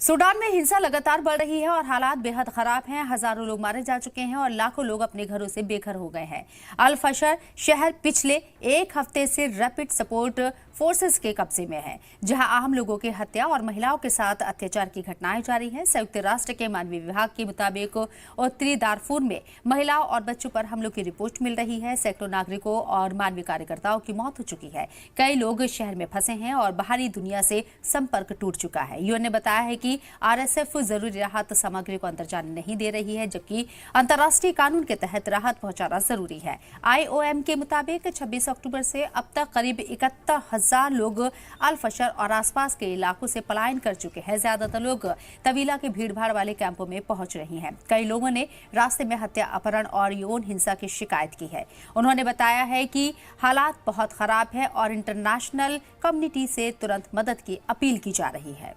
Sudan में हिंसा लगातार बढ़ रही है और हालात बेहद खराब हैं। हजारों लोग मारे जा चुके हैं और लाखों लोग अपने घरों से बेघर हो गए हैं। अल फशर शहर पिछले एक हफ्ते से रैपिड सपोर्ट फोर्सेस के कब्जे में है, जहां आम लोगों की हत्या और महिलाओं के साथ अत्याचार की घटनाएं जारी हैं। संयुक्त राष्ट्र के मानवीय विभाग के मुताबिक उत्तरी दारफूर में महिलाओं और बच्चों पर हमलों की रिपोर्ट मिल रही है। सैकड़ों नागरिकों और मानवीय कार्यकर्ताओं की मौत हो चुकी है। कई लोग शहर में फंसे हैं और बाहरी दुनिया से संपर्क टूट चुका है। यूएन ने बताया है कि आरएसएफ जरूरी राहत सामग्री को अंदर जाने नहीं दे रही है, जबकि अंतर्राष्ट्रीय कानून के तहत राहत पहुंचाना जरूरी है। आईओएम के मुताबिक 26 अक्टूबर से अब तक करीब 71,000 लोग अल फशर और आसपास के इलाकों से पलायन कर चुके हैं। ज्यादातर लोग तवीला के भीड़भाड़ वाले कैंपों में पहुंच रहे हैं। कई लोगों ने रास्ते में हत्या, अपहरण और यौन हिंसा की शिकायत की है। उन्होंने बताया है कि हालात बहुत खराब है और इंटरनेशनल कम्युनिटी से तुरंत मदद की अपील की जा रही है।